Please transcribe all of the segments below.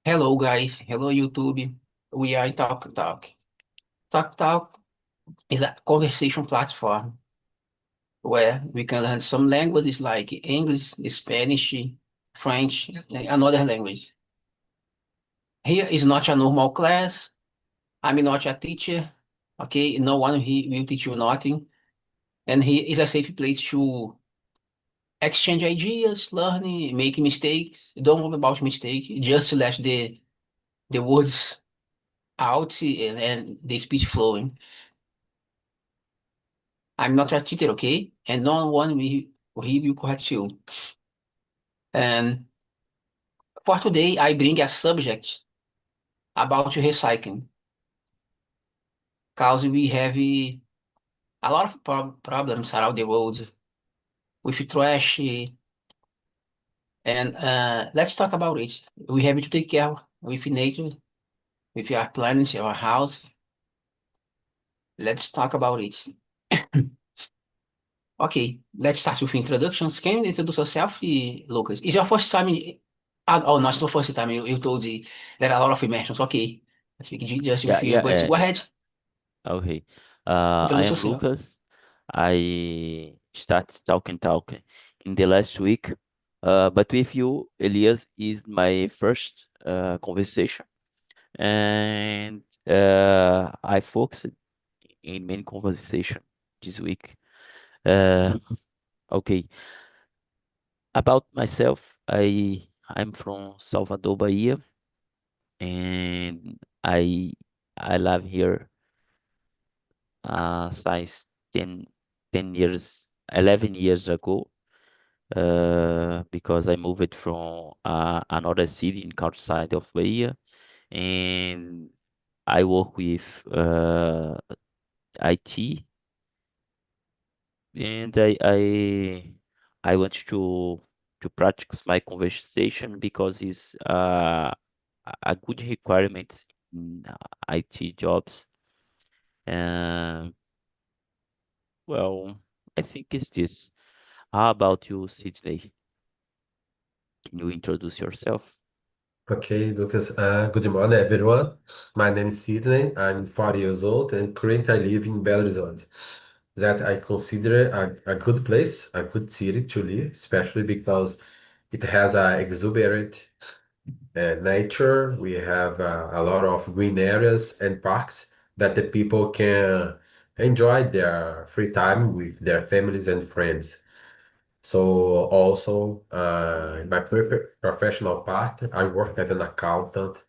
Hello guys, hello YouTube. We are in Talk Talk. Talk Talk is a conversation platform where we can learn some languages like English, Spanish, French, and another language. Here is not a normal class. I'm not a teacher. Okay, no one here will teach you nothing. And here is a safe place to exchange ideas, learn, make mistakes. Don't worry about mistake. Just let the words out and the speech flowing. I'm not a teacher, okay? And no one will correct you. And for today, I bring a subject about recycling, because we have a lot of problems around the world with trash, and let's talk about it. We have to take care with nature, with our planet, our house. Let's talk about it. Okay, let's start with introductions. Can you introduce yourself, Lucas? Is your first time oh, not the first time you told there are a lot of immersions. Okay. I think just Yeah, with you, yeah, but go ahead, okay. I introduce am yourself. Lucas. I started talk in the last week. But with you, Elias is my first conversation, and I focused in many conversation this week. Uh, okay. About myself, I'm from Salvador, Bahia, and I live here since 10 years, 11 years ago, because I moved from another city in outside of Bahia, and I work with IT, and I want to practice my conversation because it's a good requirement in IT jobs. Uh, well, I think it's this. How about you, Sydney? Can you introduce yourself? Okay, Lucas. Good morning, everyone. My name is Sidney. I'm 40 years old and currently I live in Belo Horizonte. That I consider a good place, a good city to live, especially because it has a exuberant nature. We have a lot of green areas and parks that the people can enjoy their free time with their families and friends. So also, in my professional part, I work as an accountant.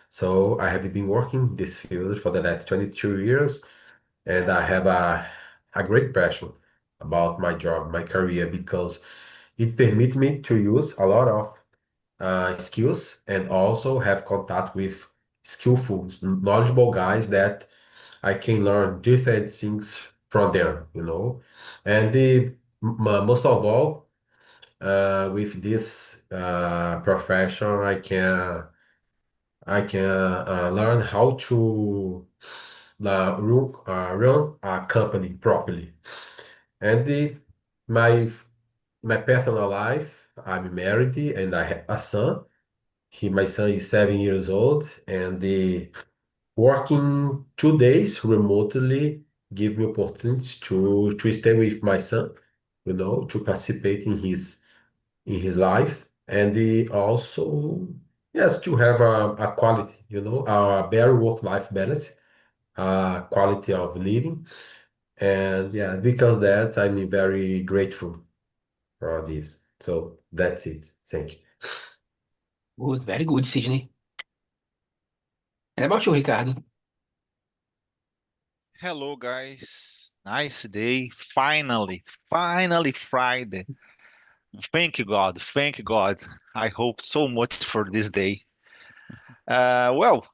So I have been working this field for the last 22 years, and I have a great passion about my job, my career, because it permits me to use a lot of skills and also have contact with skillful, knowledgeable guys that I can learn different things from them, you know. And most of all, with this profession, I can learn how to run a company properly. And my my personal life, I'm married and I have a son. My son is 7 years old, and working 2 days remotely give me opportunities to stay with my son, to participate in his life, and also, yes, to have a quality, a better work-life balance, quality of living. And yeah, because that, I'm very grateful for this. So that's it. Thank you. Good, very good, Sydney. And about you, Ricardo? Hello, guys. Nice day. Finally Friday. Thank you, God. Thank you, God. I hope so much for this day. Well,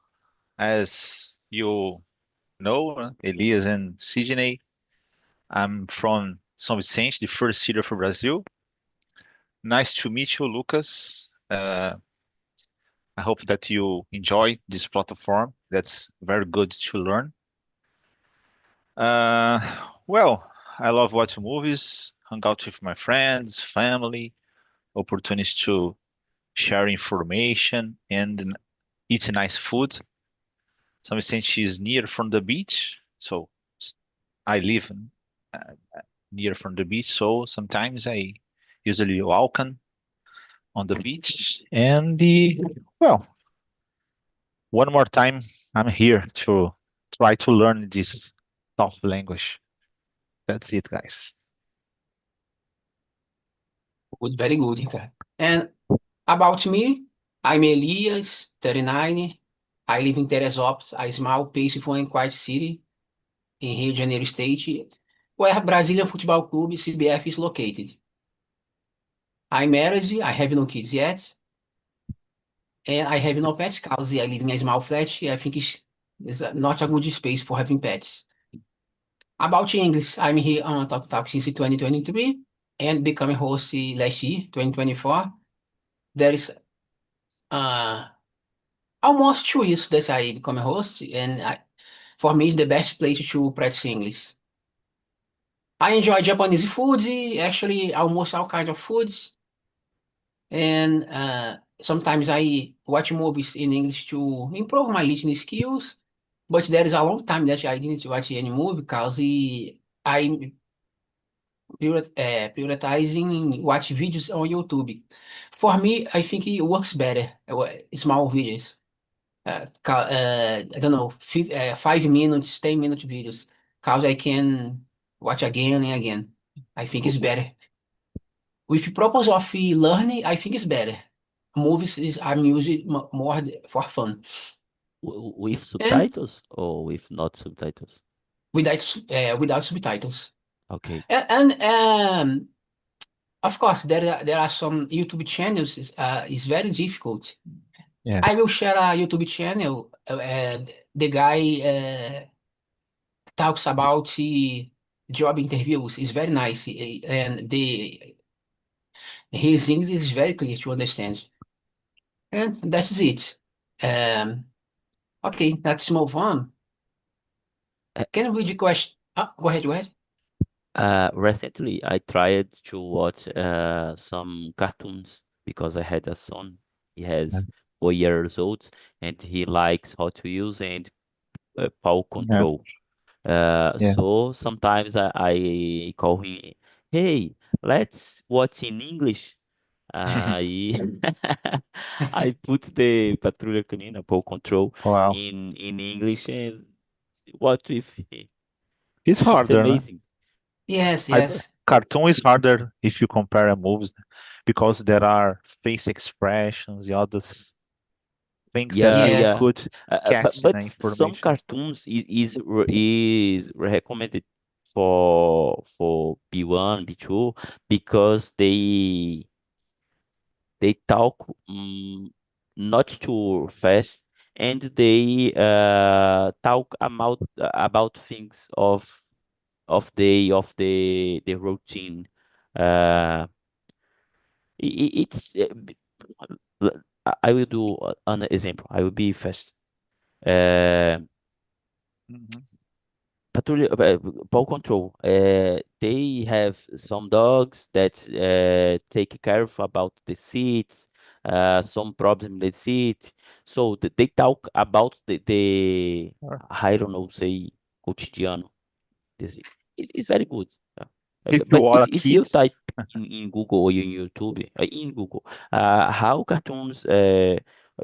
as you know, Elias and Sidney, I'm from São Vicente, the first city of Brazil. Nice to meet you, Lucas. I hope that you enjoy this platform. That's very good to learn. Uh, well, I love watching movies, hang out with my friends, family, opportunities to share information, and eat nice food. Some since is near from the beach, so I live uh, near from the beach, so sometimes I usually walk on the beach. And well, one more time, I'm here to try to learn this tough language. That's it, guys. Good, very good, Ricardo. And about me, I'm Elias, 39. I live in Teresópolis, a small, peaceful and quiet city in Rio de Janeiro State, where Brazilian Football Club, CBF, is located. I'm married, I have no kids yet, and I have no pets because I live in a small flat. I think it's not a good space for having pets. About English, I'm here on Talk Talk since 2023 and becoming host last year, 2024. There is uh, almost 2 years that I become a host, and for me, it's the best place to practice English. I enjoy Japanese food, actually almost all kinds of foods, and sometimes I watch movies in English to improve my listening skills. But there is a long time that I didn't watch any movie because I'm prioritizing watch videos on YouTube. For me, I think it works better, small videos. I don't know, 5 minutes, 10 minute videos, cause I can watch again and again. I think it's W- better. With purpose of learning, I think it's better. Movies is I'm using more for fun. With And subtitles or with not subtitles? without subtitles. Okay. And of course, there are some YouTube channels is very difficult. Yeah, I will share a YouTube channel. The guy talks about job interviews. It's very nice, and the his English is very clear to understand. And that's it. Um, okay, let's move on. Uh, Can we read the question? Go ahead, go ahead. Recently, I tried to watch some cartoons because I had a son. He yeah, has 4 years old and he likes how to use and paw yeah, control. yeah. So sometimes I call him, hey, let's watch in English. I I put the Patrulha Canina paw control Wow. in English and what with It's it's harder, no? amazing. Yes, I, yes, cartoon is harder if you compare a movies because there are face expressions, the others things that Yeah, you yeah. yes, could But catch the some information. cartoons is recommended for B1, B2 because they talk not too fast and they talk about things of the routine. Uh, it's I will do an example. I will be fast. Uh, Mhm. Patrulha, ball control. They have some dogs that take care of about the seats, some problem in the seat. So they talk about the Or I don't know, say cotidiano. This it's very good. if you But are a if you kid, type in Google or in YouTube, in Google, how cartoons,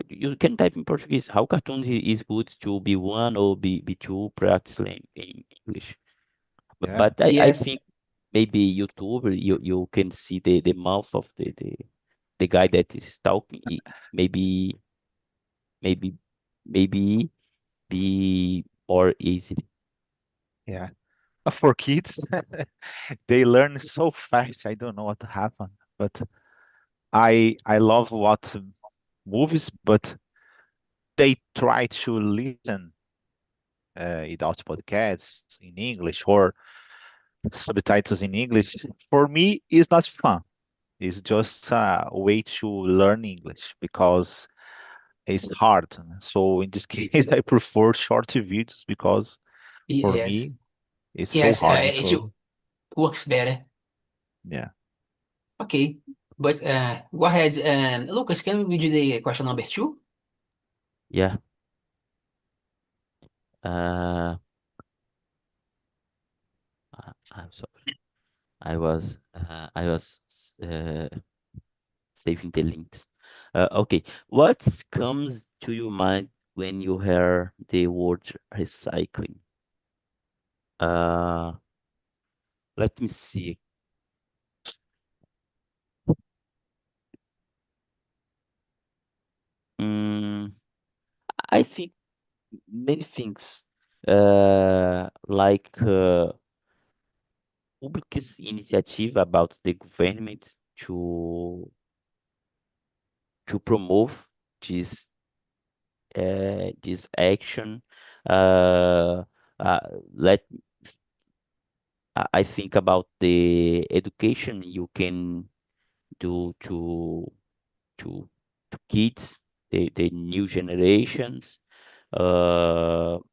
you can type in Portuguese, how cartoons is good to be one or be two practice in English. yeah, But I yes, think maybe YouTube, you can see the mouth of the guy that is talking. Maybe maybe maybe be more easy. yeah. For kids, they learn so fast. I don't know what happened, but I love what movies, but they try to listen without podcasts in English or subtitles in English. For me, it's not fun. It's just a way to learn English because it's hard. So in this case, I prefer short videos because for yes, me, it's so yes. hard It to, works better. yeah. Okay, but go ahead. Lucas, can we read the question number two? Yeah. Uh, I'm sorry. I was saving the links. Okay. What comes to your mind when you hear the word recycling? Uh, Let me see. Mm, I think many things, like public initiative about the government to promote this this action. Uh, uh, let I think about the education you can do to kids, the new generations, and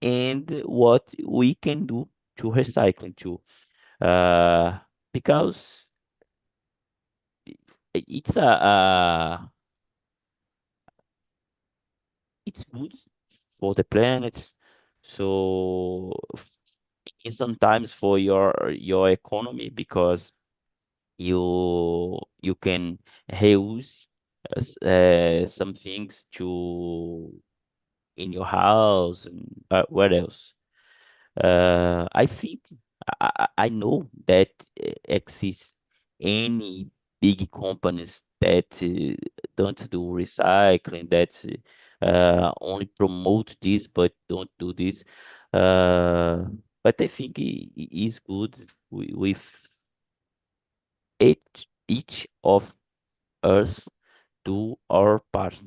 and what we can do to recycling too, uh, because it's it's good for the planet. So and sometimes for your economy, because you can reuse some things to in your house, and what else? I think I know that exists any big companies that don't do recycling, that only promote this but don't do this. Uh, but I think it is good with each of us do our part,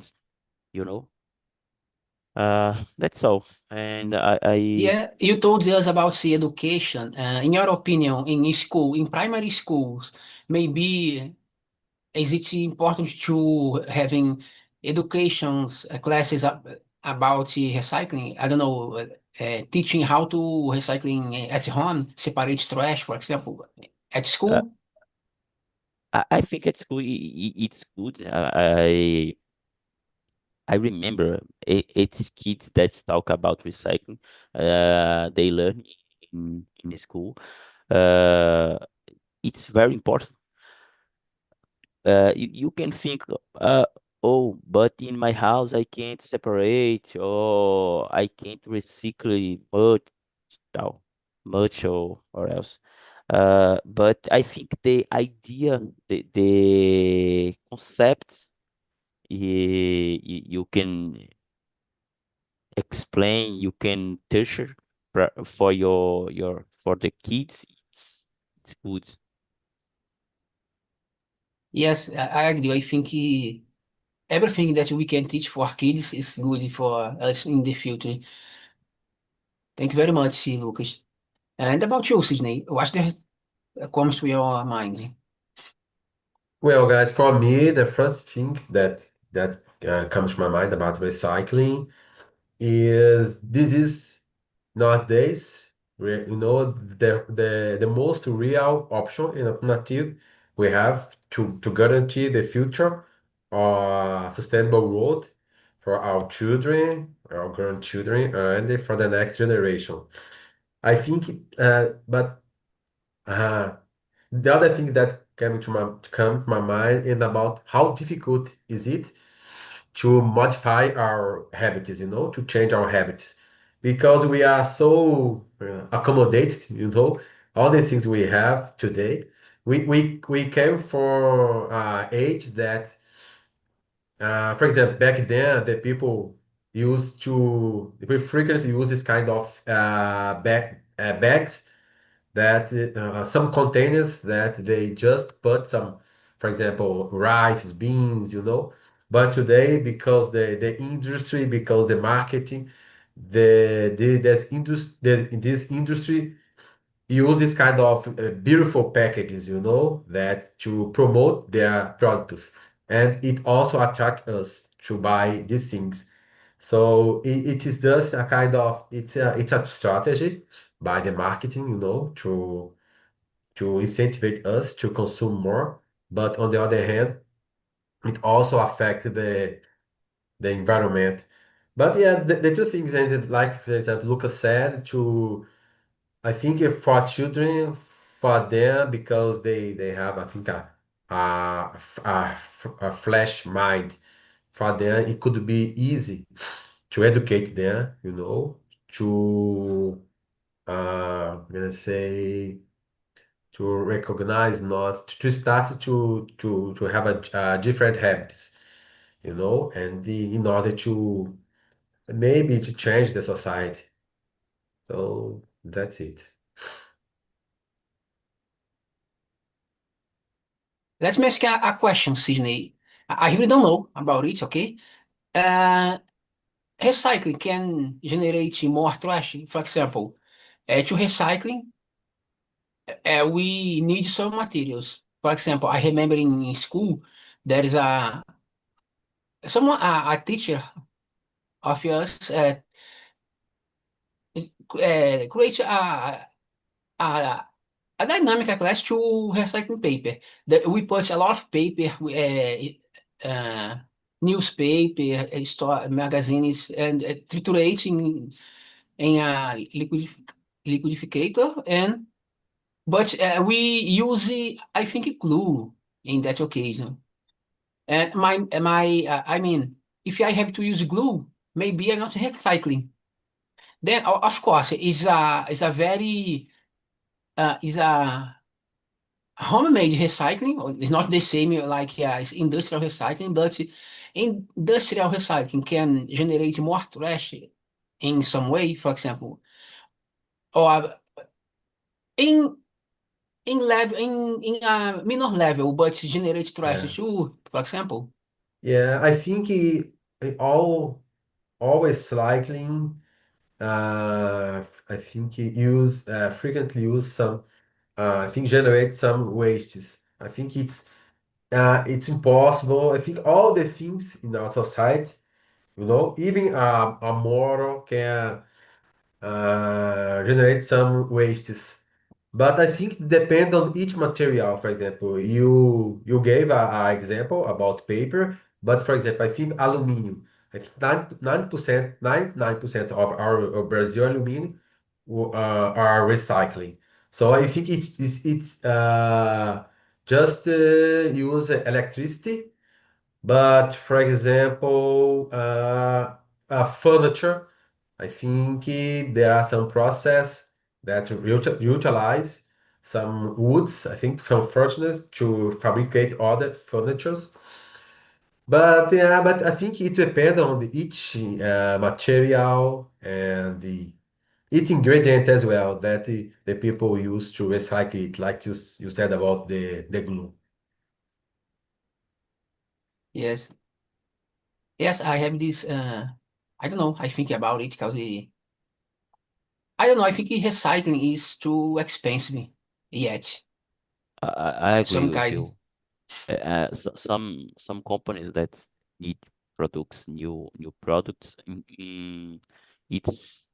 you know. That's all. And I Yeah, you told us about the education. In your opinion, in primary schools, maybe is it important to having educations classes about recycling? I don't know, teaching how to recycling at home, separate trash, for example, at uh, school. I think at school it's good. I remember it's kids that talk about recycling. They learn in school. Uh, it's very important. You can think, oh, but in my house I can't separate, or I can't recycle much, no, much or else. But I think the idea, the concept, you can explain, you can teach her for your for the kids. It's good. Yes, I agree. I think everything that we can teach for kids is good for us in the future. Thank you very much, Lucas. And about you, Sydney, what that comes to your mind? Well, guys, for me, the first thing that comes to my mind about recycling is this is nowadays, the most real option and alternative we have to guarantee the future or sustainable world for our children, our grandchildren, and for the next generation. I think, but uh, the other thing that come to my mind is about how difficult is it to modify our habits, to change our habits. Because we are so accommodated, all the things we have today. We came from age that, for example, back then, the people frequently use this kind of bags that some containers that they just put some, for example, rice, beans, But today, because the industry, because the marketing, this industry use this kind of beautiful packages, that to promote their products, and it also attract us to buy these things. So it is just a kind of it's a strategy by the marketing, to incentivize us to consume more. But on the other hand, it also affects the environment. But yeah, the two things ended, like for example, Lucas said, to I think for children, for them, because they have, I think, a flash mind. For them, it could be easy to educate them, to I'm gonna say to recognize, not to start to have a different habits, and in order to maybe to change the society. So that's it. Let me ask a question, Sydney. I really don't know about it, okay? Uh, Recycling can generate more trash. For example, to recycling, we need some materials. For example, I remember in school there is a teacher of yours create a, a dynamic class to recycling paper. We put a lot of paper, newspaper, store magazines, and triturate in a liquidificator, and but we use I think glue in that occasion. And I mean, if I have to use glue, maybe I'm not recycling. Then of course it's a very is a homemade recycling. It's not the same like it's industrial recycling, but industrial recycling can generate more trash in some way, for example, or in in a minor level, but generate trash Yeah. too, for example. Yeah, I think all always cycling. I think he use frequently use some. I think generate some wastes. I think it's impossible. I think all the things in our society, even a moral can generate some wastes. But I think it depends on each material. For example, you gave a example about paper, but for example, I think aluminum. I think 9%, 99% of our Brazil aluminum are recycling. So I think it's just use electricity. But for example, furniture. I think there are some process that utilize some woods, I think, from furnaces to fabricate other furnitures. But yeah, but I think it depends on each material and the each ingredient as well that the people use to recycle it, like you said about the glue. Yes, yes, I have this. I don't know. I think about it because I don't know. I think recycling is too expensive yet. I agree Some with kind. you. Some companies that need products, new products, it's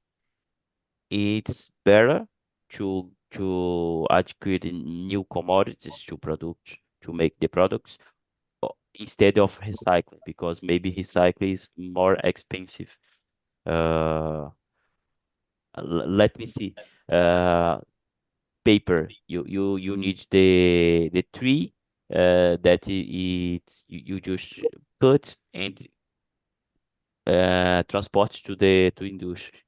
it's better to acquire the new commodities to product to make the products instead of recycling, because maybe recycling is more expensive. Uh, Let me see. Uh, Paper. You need the tree that you just cut and transport to industry.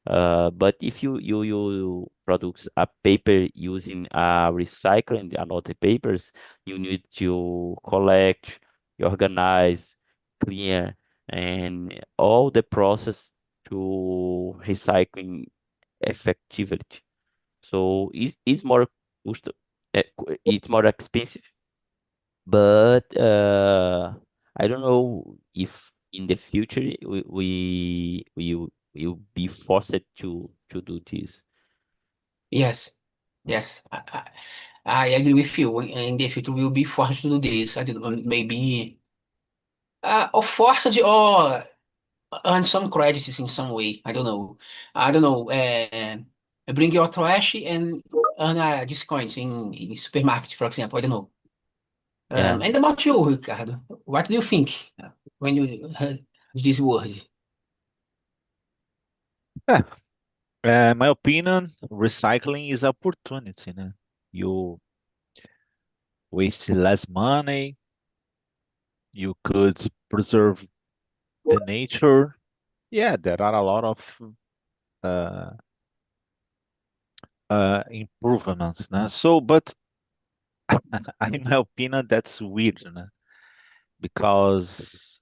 But if you produce a paper using recycling and other papers, you need to collect, organize, clean, and all the process to recycling effectively. So it's more it's more expensive, but I don't know if in the future we will be forced to do this. Yes, yes. I agree with you. In the future, we'll be forced to do this. I don't know, maybe or forced or earn some credits in some way. I don't know. I don't know. Bring your trash and earn a discount in supermarket, for example. I don't know. Yeah. And about you, Ricardo, what do you think when you heard this word? Yeah. My opinion, recycling is opportunity, né? You waste less money, you could preserve the nature. Yeah, there are a lot of uh, improvements, né? So, but in my opinion, that's weird, né? Because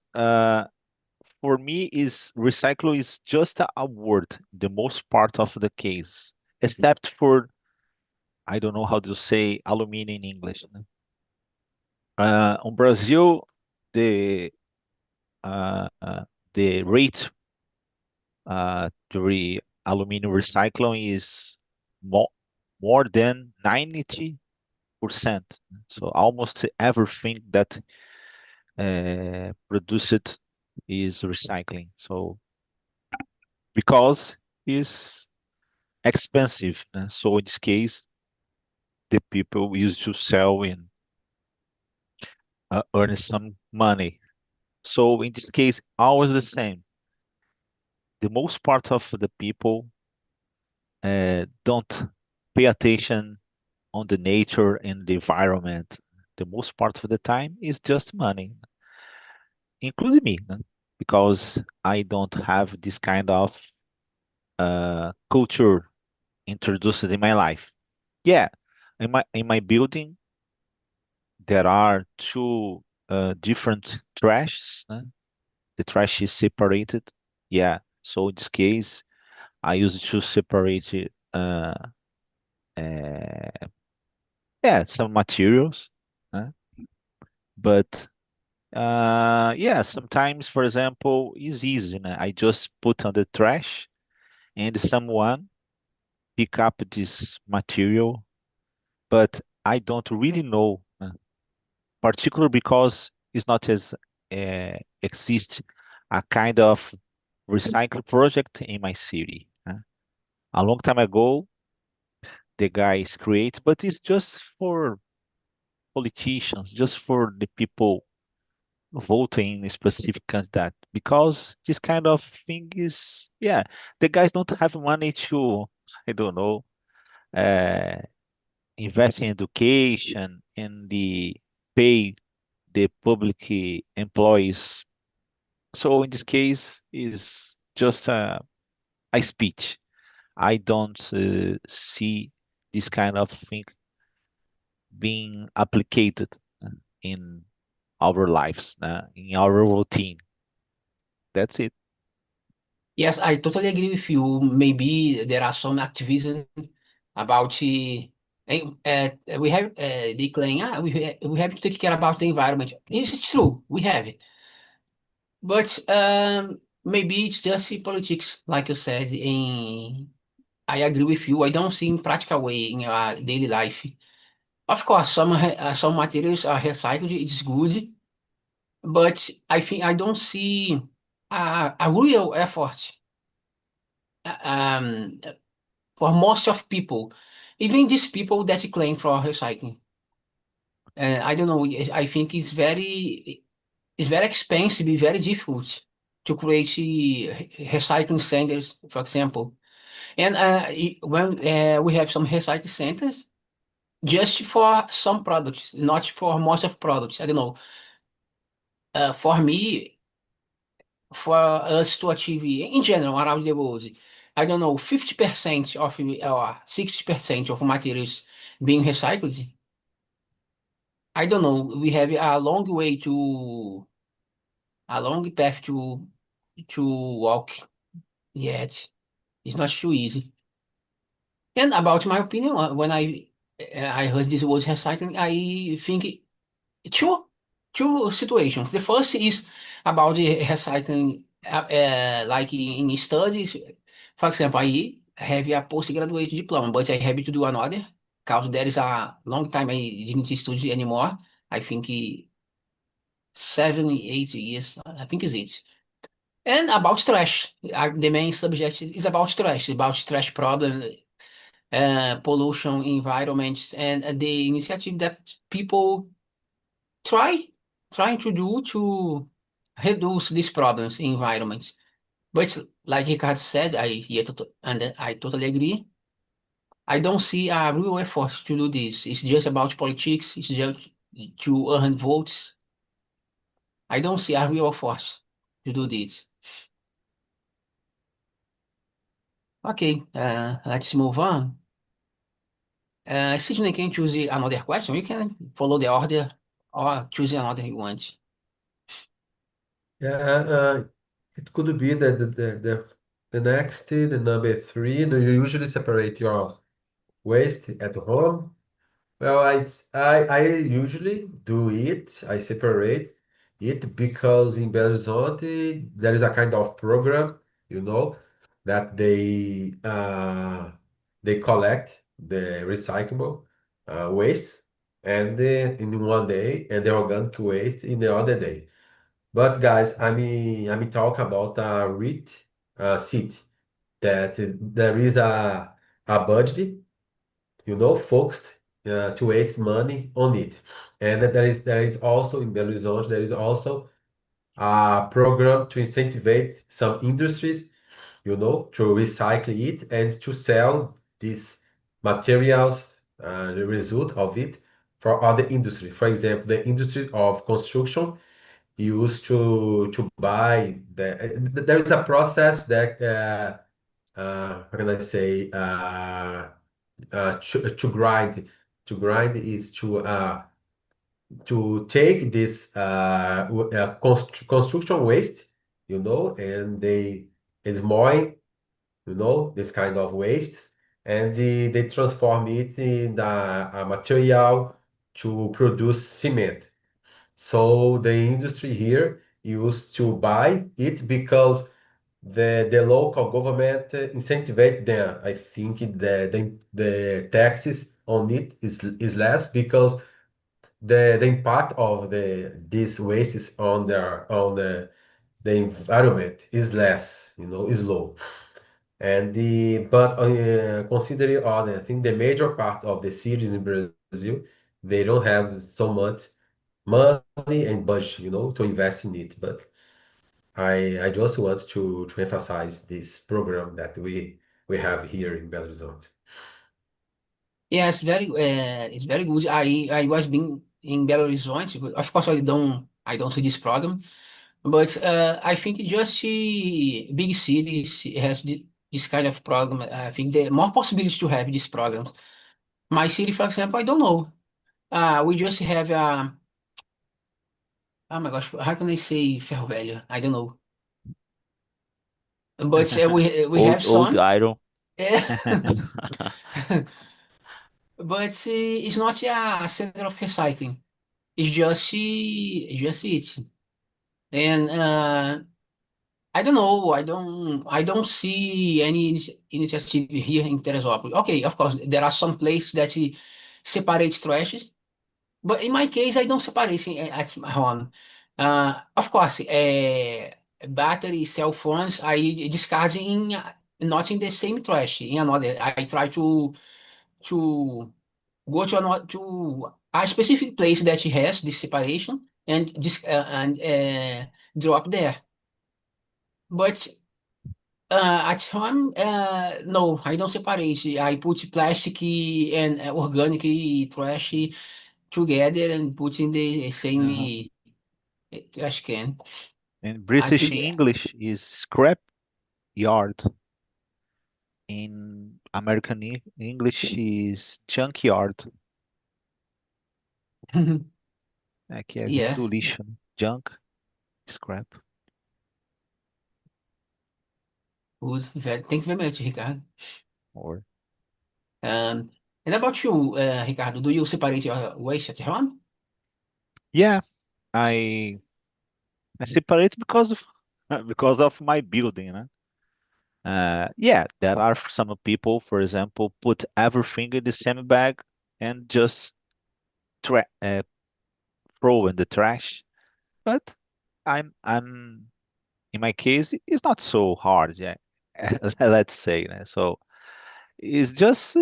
for me, is recycle is just a word, the most part of the case, except for I don't know how to say aluminum in English, né? On Brazil, the uh, uh, the rate to aluminum recycling is more more than 90%. So almost everything that produced is recycling. So because it's expensive, né? So in this case, the people used to sell and earn some money. So in this case, always the same. The most part of the people don't pay attention on the nature and the environment. The most part of the time is just money, including me, né? Because I don't have this kind of culture introduced in my life. Yeah, in my building there are two different trashes, né? The trash is separated. Yeah, so in this case, I use to separate it, uh, yeah, some materials, né? But yeah, sometimes, for example, it's easy, né? I just put on the trash and someone pick up this material, but I don't really know, particularly because it's not as exist a kind of recycle project in my city. A long time ago, the guys create, but it's just for politicians, just for the people voting in a specific candidate, because this kind of thing is, yeah, the guys don't have money to, I don't know, uh, invest in education and the pay the public employees. So in this case, is just a speech. I don't see this kind of thing being applied in our lives, in our routine. That's it. Yes, I totally agree with you. Maybe there are some activism about we have they claim we have to take care about the environment. It's true, we have it, but maybe it's just in politics, like you said. I agree with you. I don't see in practical way in our daily life. Of course, some materials are recycled. It's good, but I think I don't see a real effort. Um, for most of people, even these people that claim for recycling. I don't know. I think it's very expensive, very difficult to create recycling centers, for example. And when we have some recycling centers just for some products, not for most of products. I don't know. For me, for us to achieve in general around the world, I don't know, 50% of or 60% of materials being recycled. I don't know. We have a long path to walk yet. It's not too easy. And about my opinion, when I heard this word recycling, I think two two situations. The first is about the recycling, like in studies. For example, I have a postgraduate diploma, but I have to do another because there is a long time I didn't study anymore. I think 7, 8 years. I think is it. And about trash. The main subject is about trash problem, pollution, environment, and the initiative that people trying to do to reduce these problems in environments. But like Ricardo said, I totally agree. I don't see a real effort to do this. It's just about politics. It's just to earn votes. I don't see a real force to do this. Okay, let's move on. Sydney, can you choose another question? You can follow the order or choose another you want. Yeah, it could be the next, the number three. Do you usually separate your waste at home? Well, I usually do it. I separate it because in Belo Horizonte there is a kind of program, you know, that they collect the recyclable waste and in one day and the organic waste in the other day. But guys, I mean talk about a REIT city that there is a budget, you know, focused to waste money on it. And that there is also in Belo Horizonte, there is also a program to incentivize some industries, you know, to recycle it and to sell these materials, the result of it for other industry. For example, the industries of construction used to buy there is a process that how can I say to grind. To grind is to take this construction waste, you know, and they is more, you know, this kind of wastes, and they transform it in a material to produce cement. So the industry here used to buy it because the local government incentivate them. I think the taxes on it is less because the impact of these wastes on the environment is less, you know, is low. And the but considering other, I think the major part of the cities in Brazil, they don't have so much money and budget, you know, to invest in it. But I just want to emphasize this program that we have here in Belo Horizonte. Yeah, it's very good. I was being in Belo Horizonte, but of course I don't see this program, but I think just big cities has this kind of program. I think there are more possibilities to have these programs. My city, for example, I don't know. We just have oh my gosh, how can I say ferro velho? I don't know, but we have Old some. iron. But it's not a center of recycling. It's just it. And I don't know. I don't see any initiative here in Teresópolis. Okay, of course, there are some places that separate trash, but in my case, I don't separate at home. Of course, battery, cell phones, I discard in not in the same trash. In another, I try to go to a specific place that has this separation and drop there. But at home, no, I don't separate. I put plastic and organic trash together and put in the Uh-huh. same trash can. And I British think, English is scrap yard. In American English is junkyard. Aqui é do yes, lixo, né? Junk, scrap. good. Thank you very much, Ricardo. Or Um, and about you, Ricardo, do you separate your waste at home? yeah, I I separate because of because of my building, né? Yeah, there are some people, for example, put everything in the same bag and just tra throw in the trash. But I'm in my case, it's not so hard, yeah. Let's say, né? So it's just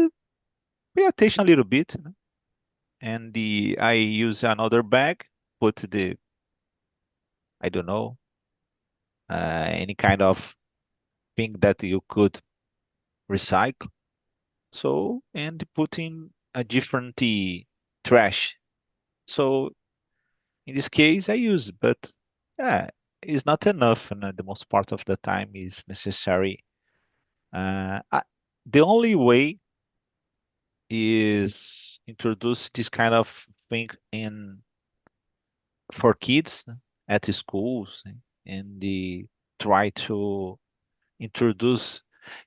pay attention a little bit, né? And I use another bag, put I don't know, any kind of thing that you could recycle. So, and put in a different trash. So in this case, I use, but yeah, it's not enough, and the most part of the time is necessary. The only way is introduce this kind of thing in for kids at the schools, and try to introduce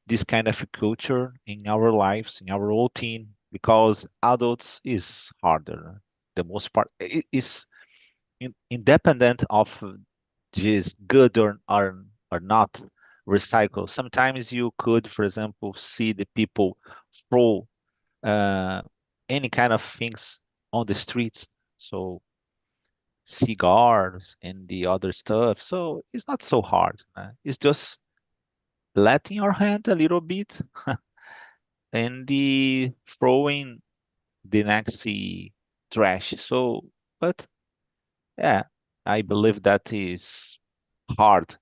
this kind of culture in our lives, in our routine, because adults is harder. The most part is independent of this good or not recycle. Sometimes you could, for example, see the people throw uh, any kind of things on the streets. So cigars and the other stuff. So it's not so hard. It's just letting your hand a little bit and the throwing the next trash. So, but yeah, I believe that is hard.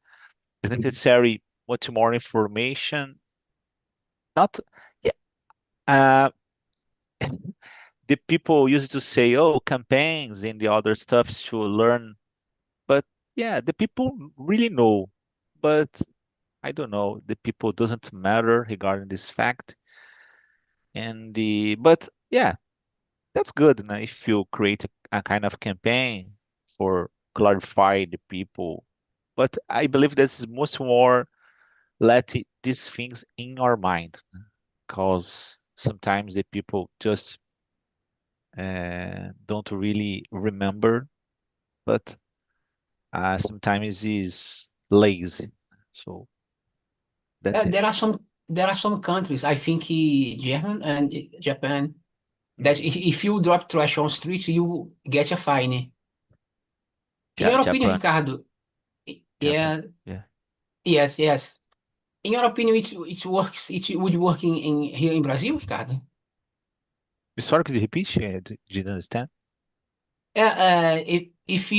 It's necessary much more information. Not, yeah, uh, the people used to say, oh, campaigns and the other stuff to learn. But yeah, the people really know. But I don't know, the people doesn't matter regarding this fact. But yeah, that's good if you create a kind of campaign for clarify the people. But I believe this is much more these things in our mind, because sometimes the people just don't really remember, but sometimes is lazy. So that's it. There are some countries, I think German and Japan, that Mhm. if you drop trash on street, you get a fine. In your opinion, Japan, Ricardo, Japan, yeah, yeah. yes, yes. In your opinion, it would work here in Brazil, Ricardo? Sorry, could you repeat? Didn't understand. If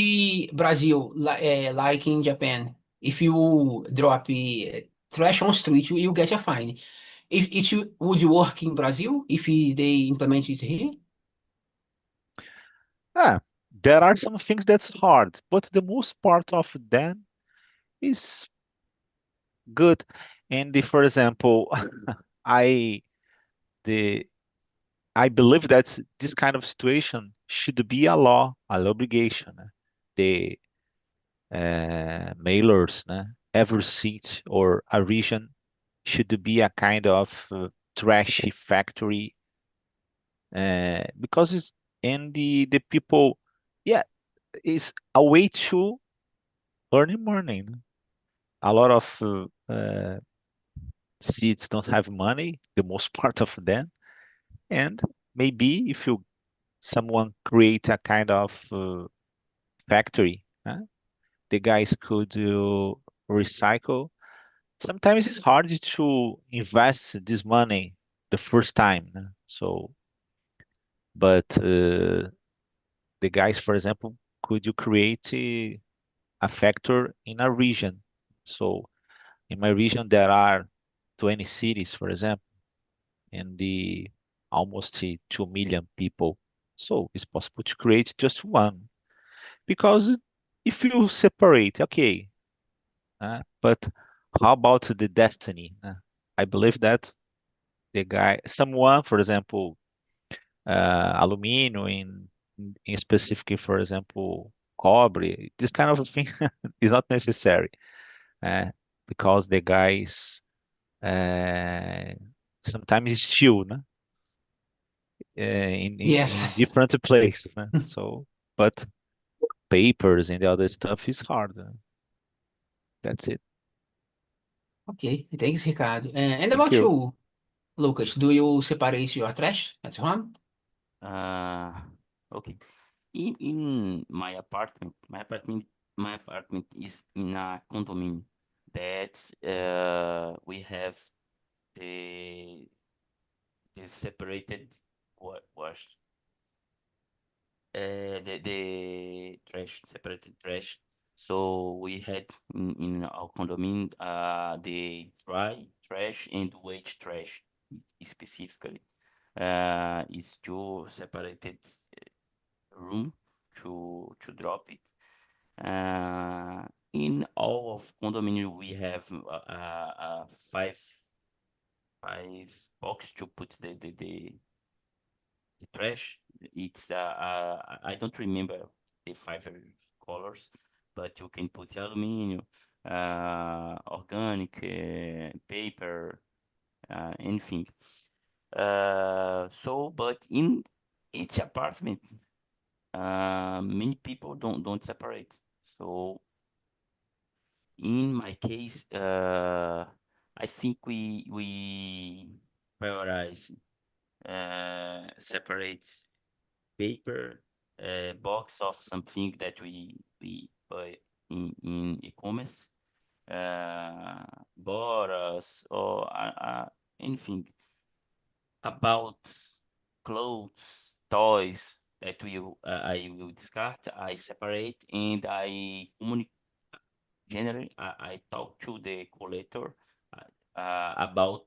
Brazil, like in Japan, if you drop trash on street, you get a fine. If would work in Brazil if they implement it here? Ah, there are some things that's hard, but the most part of them is good. For example, I the I believe that this kind of situation should be a law, an obligation. The mailers, every seat or a region should be a kind of trashy factory, because it's and the people, yeah, it's a way to earn money. A lot of seats don't have money, the most part of them, and maybe if you someone create a kind of factory, the guys could recycle. Sometimes it's hard to invest this money the first time. So, but the guys, for example, could you create a factory in a region? So in my region, there are 20 cities, for example, and the almost 2 million people. So it's possible to create just one, because if you separate, okay, but how about the destiny? I believe that someone, for example, aluminum in specific, for example, cobre, this kind of thing is not necessary, uh, because the guys uh, sometimes steal, in Yes. different places. So, but papers and the other stuff is hard. That's it. Okay, thanks, Ricardo. And Thank about you. you, Lucas, do you separate your trash at home? Uh, okay. In my apartment is in a condominium that we have the separated wash. the trash, separated trash. So we had in our condominium the dry trash and wet trash specifically. Is two separated room to drop it. In all of condominium we have five box to put the trash. It's I don't remember the five colors, but you can put aluminum, organic, paper, anything. But in each apartment, many people don't separate. So in my case, I think we prioritize separate paper, box of something that we buy in e-commerce, bottles or anything about clothes, toys that I will discard. I separate and I communicate. Generally, I talk to the collector about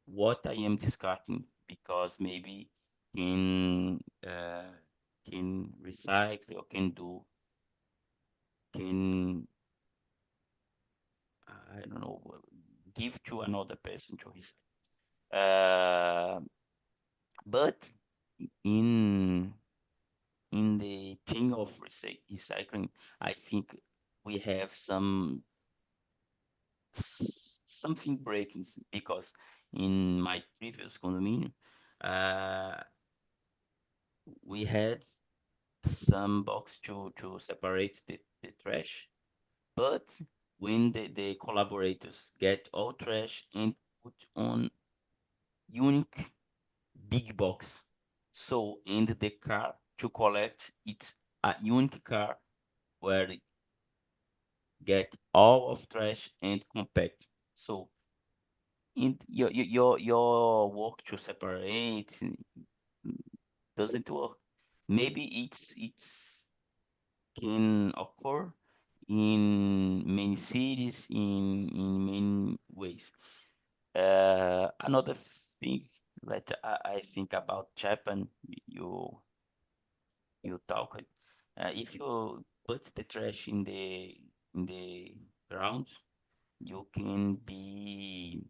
what I am discarding because maybe can uh, can recycle or can I don't know give to another person to recycle. Uh, but in in the thing of recycling, I think we have something breaking because in my previous condominium, uh, we had some box to separate the trash, but when the collaborators get all trash and put on unique big box, so in the car to collect it's a unique car where it get all of trash and compact. So in your work to separate doesn't work. Maybe it's can occur in many cities in many ways. Another thing that I think about Japan, you you talk if you put the trash in the ground, you can be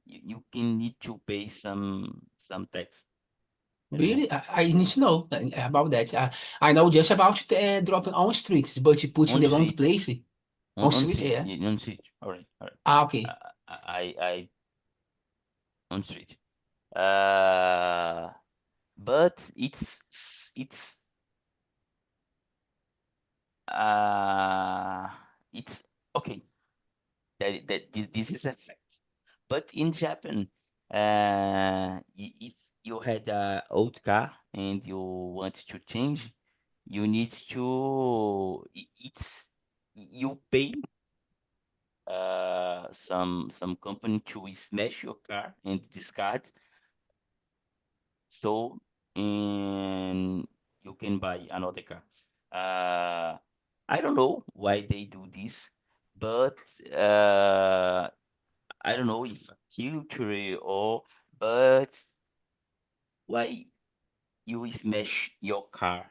you can need to pay some tax, you know, Really, I need to know about that. I know just about dropping on streets, but you put in on the wrong street, place on on street, street, yeah. yeah, on street. All right, all right. Ah, okay. I on street. Uh, but uh it's okay. This is a fact. But in Japan, if you had a old car and you want to change, you need to it's you pay some company to smash your car and discard so and you can buy another car. Uh, I don't know why they do this, but I don't know if culture or but why you smash your car?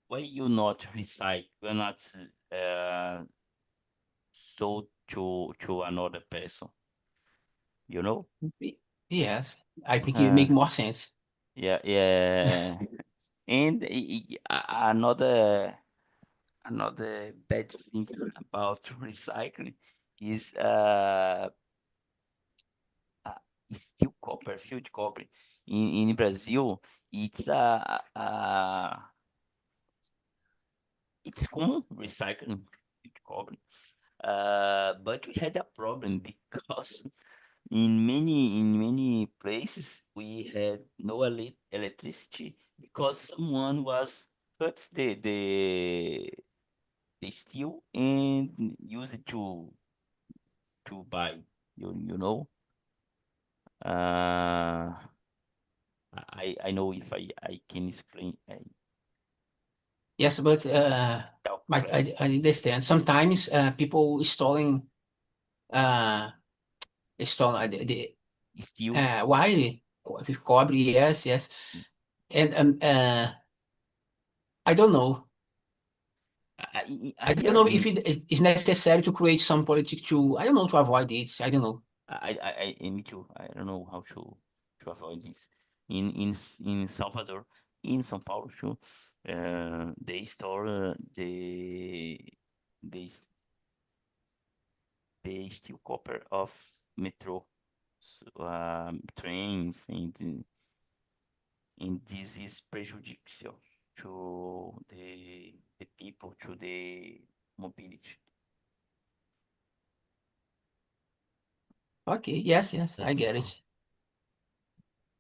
Why you not recycle? You're not uh, sold to another person, you know? Y- Yes, I think it Uh, make more sense. yeah, yeah. And another bad thing about recycling is uh steel copper, field copper. In Brazil, it's it's common recycling field copper. But we had a problem because in many places we had no electricity because someone was cut the steel and use it to buy you know uh I know if I can explain. Yes, but Talk but I understand. Sometimes people uh stolen still. wire, cobre, yes, yes. And I don't know. I don't Here know if it is necessary to create some politic to, I don't know, to avoid it. I don't know. me too. I don't know how to avoid this. In Salvador, in São Paulo too, they store the s- the steel copper of metro, trains, and this is prejudicial to the people, to the mobility. Okay, yes, yes, I That's get all. it.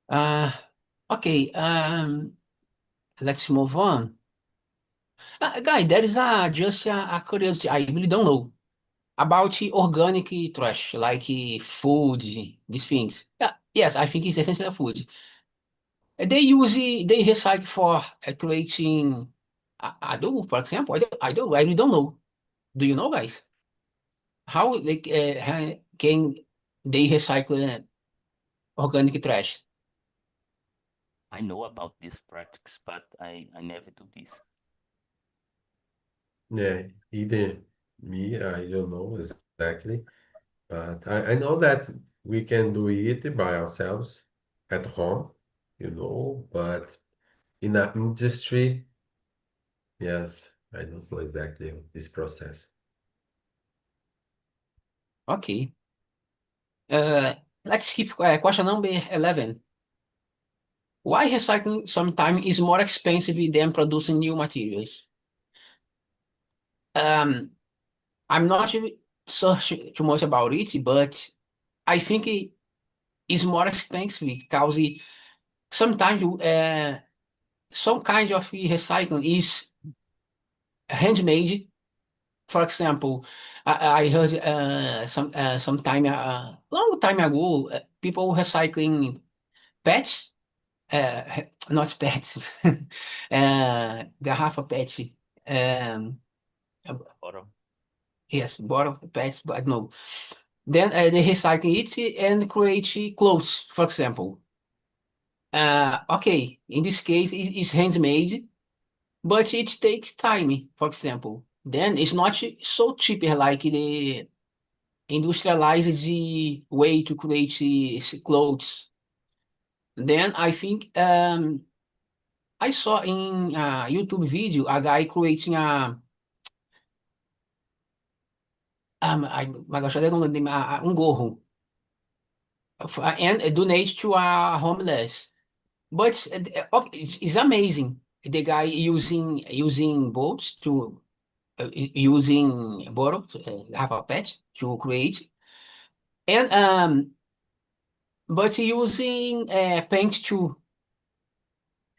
Uh, okay, let's move on. Guy, there is just a curiosity. I really don't know about organic trash, like food, these things. Yeah, yes, I think it's essentially food. They recycle for creating adobo, for example. I really don't know. Do you know, guys? How can they recycle organic trash? I know about this practice, but I never do this. Yeah, either me, I don't know exactly, but I know that we can do it by ourselves at home, but in the industry, yes, I don't know exactly this process. Okay. Uh, let's skip question number 11. Why recycling sometimes is more expensive than producing new materials? Um, I'm not searching too much about it, but I think it is more expensive because sometimes some kind of recycling is handmade. For example, I heard some time long time ago, people recycling pets, not pets, garrafa pet, um, Or yes, bottle pets, but no. Then they recycle it and create clothes, for example. Okay, in this case, it's handmade, but it takes time, for example. Then it's not so cheap like the industrialized way to create clothes. Then I think I saw in a YouTube video a guy creating my gosh, I don't know the name, um gorro and donate to a homeless. But okay, it's amazing. The guy using boats to using bottles, have a pet to create, and but using paint too.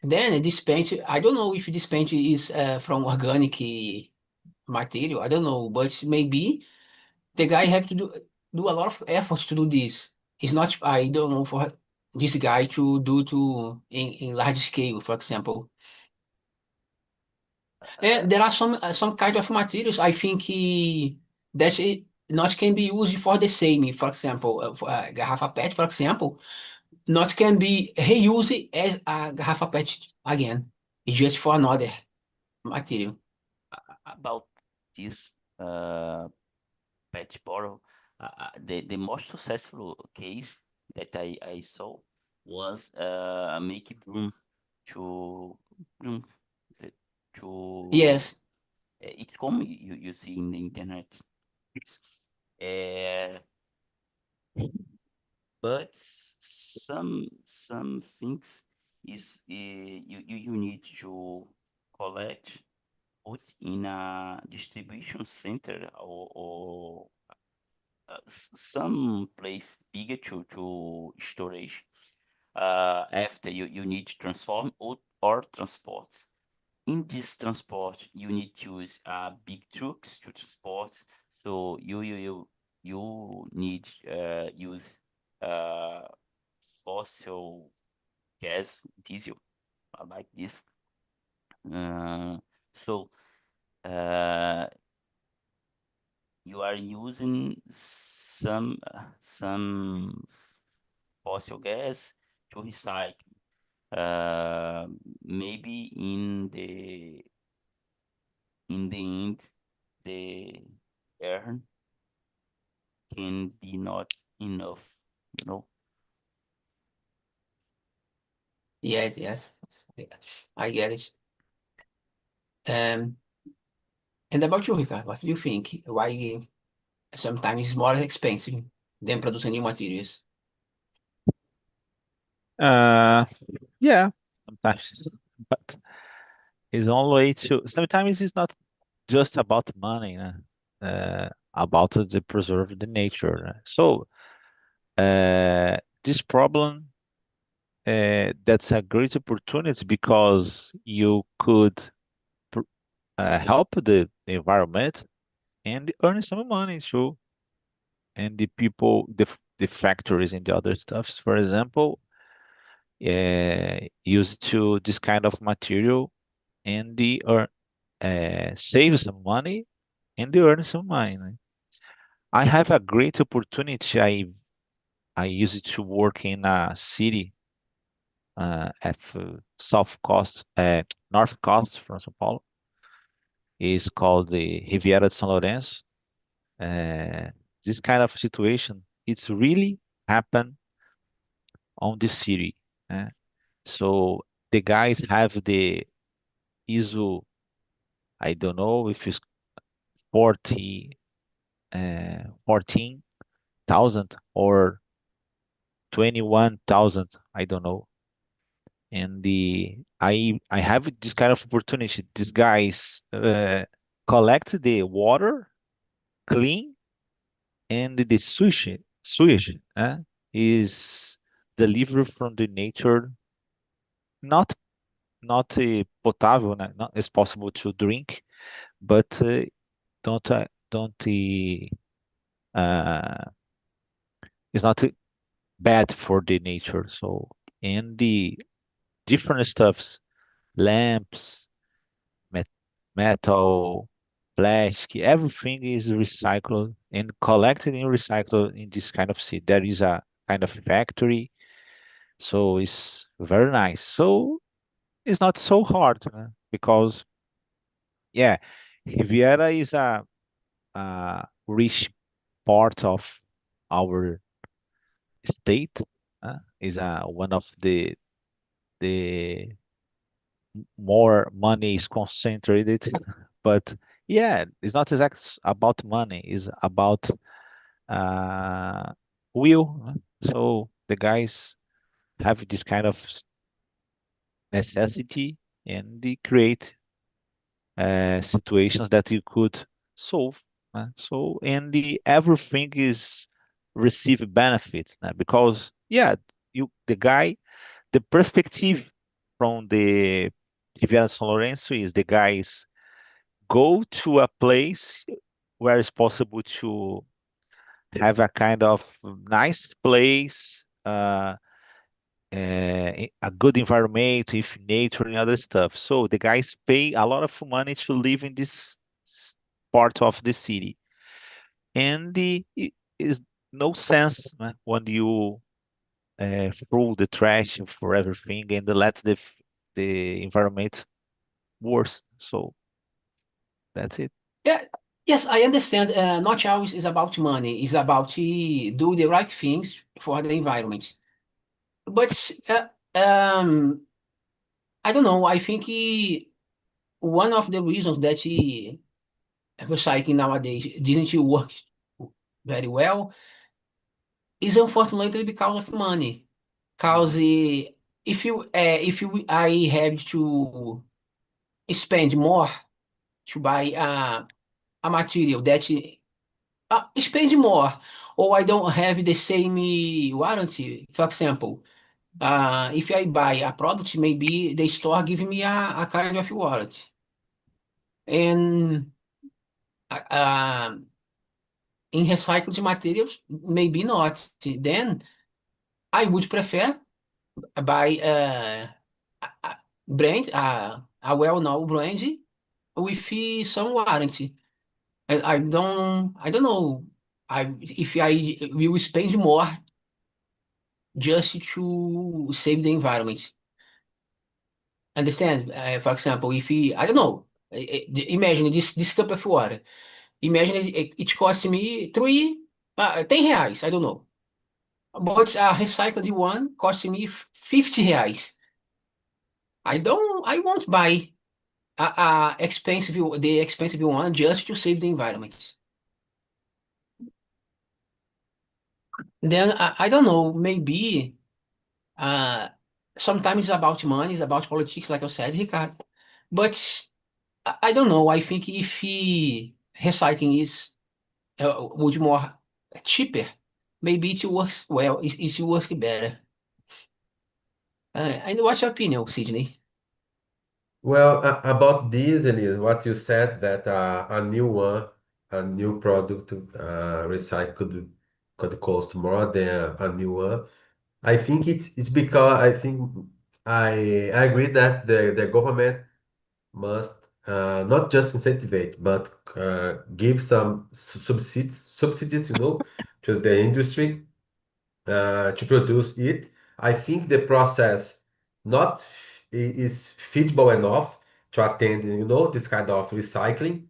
Then this paint, I don't know if this paint is from organic material. I don't know, but maybe the guy have to do a lot of effort to do this. It's not, I don't know, for this guy to do to in large scale, for example. And there are some kind of materials I think that it not can be used for the same. For example, for garrafa PET, for example, not can be reused as a garrafa PET again. It's just for another material. about this pet bottle, the most successful case that I saw was make broom to broom the- to Yes. it's common you see in the internet. It's, uh, but some things is you need to collect, put in a distribution center or some place bigger to storage. After you need to transform or transport. In this transport, you need to use big trucks to transport. So you need use uh, fossil. gas, diesel, like this. So you are using some fossil gas to recycle. Maybe in the end, the air can be not enough, you know. Yes, yes, I get it. Um, and about you, Ricardo, what do you think? Why sometimes it's more expensive than producing new materials? Uh, yeah, sometimes, but it's only to sometimes it's not just about money, about the preserve the nature. So this problem that's a great opportunity because you could help the environment and earn some money too. And the people, the factories and the other stuffs, for example, used to this kind of material and the earn save some money and they earn some money. Né? I have a great opportunity. I used to work in a city at south coast, north coast from São Paulo. Is called the Riviera de São Lourenço. This kind of situation, it's really happen on the city. eh. So the guys have the ISO, I don't know if it's 40, 14,000 or 21,000, I don't know. And I have this kind of opportunity. These guys collect the water, clean, and the sewage is delivered from the nature, not potable, not as possible to drink, but don't it's not bad for the nature. So and the different stuffs, lamps, met metal, plastic, everything is recycled and collected and recycled in this kind of city. There is a kind of factory, so it's very nice. So it's not so hard because yeah, Riviera is a rich part of our state. Is one of the more money is concentrated, but yeah, it's not exact about money. It's about uh, will. So the guys have this kind of necessity and they create situations that you could solve. So and the everything is receive benefits because yeah, the guy the perspective from the Riviera São Lourenço is the guys go to a place where it's possible to have a kind of nice place, a good environment with nature and other stuff. So the guys pay a lot of money to live in this part of the city, and it is no sense when you throw the trash for everything and let the environment worse. So that's it. Yeah, yes, I understand. Not always is about money. It's about do the right things for the environment. But I don't know. I think one of the reasons that recycling nowadays didn't work very well is unfortunately because of money. Because if I have to spend more to buy a material that spend more, or I don't have the same warranty. For example, if I buy a product, maybe the store give me a kind of warranty, and uh, in recycled materials, maybe not. Then I would prefer by a brand, a well-known brand with some warranty. I don't know. If I will spend more just to save the environment. Understand? For example, if he, I don't know, imagine this cup of water. Imagine it cost me 10 reais. I don't know, but a recycled one cost me 50 reais. I won't buy the expensive one just to save the environment. Then I don't know, maybe uh, sometimes it's about money, it's about politics, like I said, Ricardo. But I don't know. I think if recycling is would more cheaper, maybe it works well. It works better. And what's your opinion, Sydney? Well, about this, Elise, what you said that a new one, a new product recycled could cost more than a new one. I think it's because I think I agree that the government must not just incentivize but give some subsidies, to the industry to produce it. I think the process not is feasible enough to attend, this kind of recycling.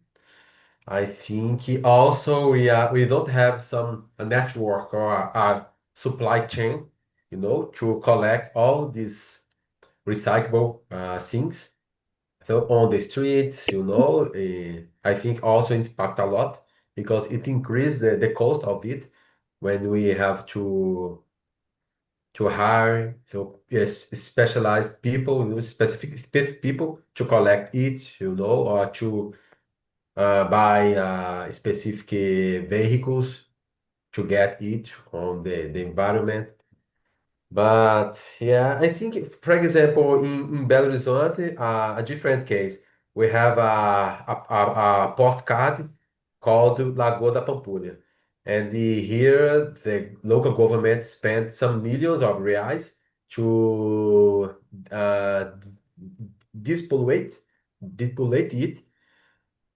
I think also we don't have some a network or a supply chain, to collect all these recyclable things. So on the streets, I think also impact a lot because it increase the cost of it when we have to hire yes, specialized people, specific people to collect it, or to buy specific vehicles to get it on the environment. But yeah, I think, for example, in Belo Horizonte, a different case, we have a postcard called Lagoa da Pampulha. And here, the local government spent some millions of reais to despolluate, depolluate it.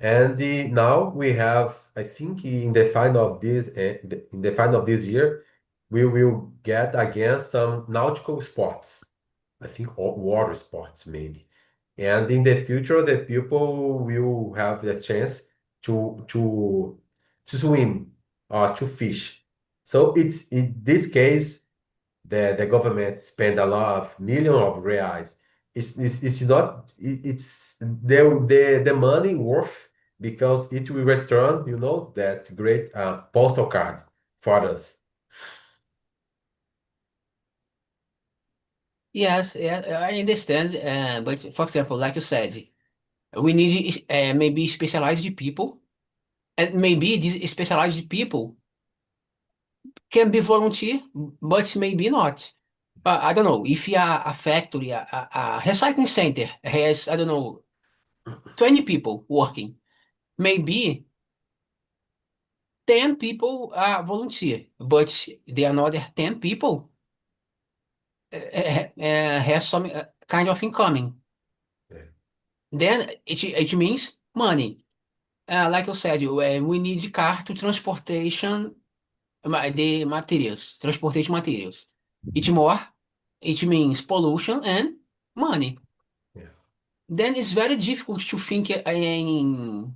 And now we have, I think, in the final of this year, we will get again some nautical sports. I think water sports maybe. And in the future, the people will have the chance to swim or to fish. So it's in this case the government spend a lot of million of reais. It's not it's the money worth because it will return, that's great postal card for us. Yes, yeah, I understand. But for example, like you said, we need maybe specialized people, and maybe these specialized people can be volunteer, but maybe not. I don't know if a factory, a recycling center has, I don't know, 20 people working. Maybe 10 people are volunteer, but the another 10 people have some kind of income. Yeah. Then it means money. Like I said, we need car to transportation the materials, transportation materials. It more, it means pollution and money. Yeah. Then it's very difficult to think in.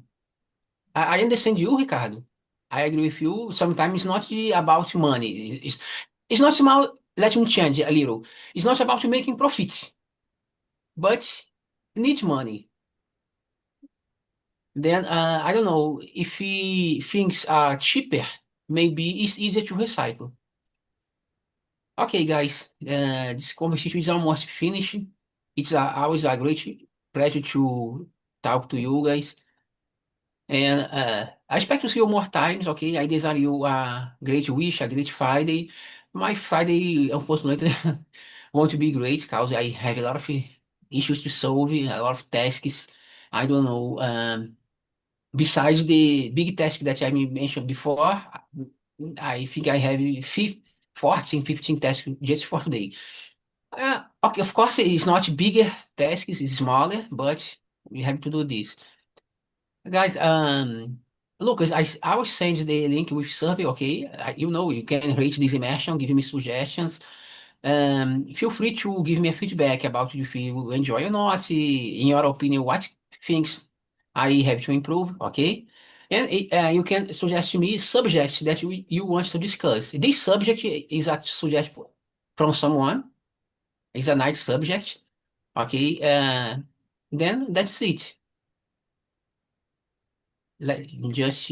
I understand you, Ricardo. I agree with you. Sometimes it's not about money. It's not about, let me change a little. It's not about making profits, but need money. Then I don't know if things are cheaper, maybe it's easier to recycle. Okay, guys, this conversation is almost finished. It's always a great pleasure to talk to you guys. And I expect to see you more times, okay? I desire you a great wish, a great Friday. My Friday, unfortunately, won't be great because I have a lot of issues to solve, a lot of tasks. I don't know. Besides the big task that I mentioned before, I think I have 14, 15 tasks just for today. Okay, of course, it's not bigger tasks, it's smaller, but we have to do this. Guys, Lucas, I will send the link with survey, okay? You can rate this immersion, give me suggestions. Feel free to give me a feedback about if you enjoy or not. In your opinion, what things I have to improve, okay? And you can suggest to me subjects that you want to discuss. This subject is a suggestion from someone. It's a nice subject, okay? Then that's it. Let just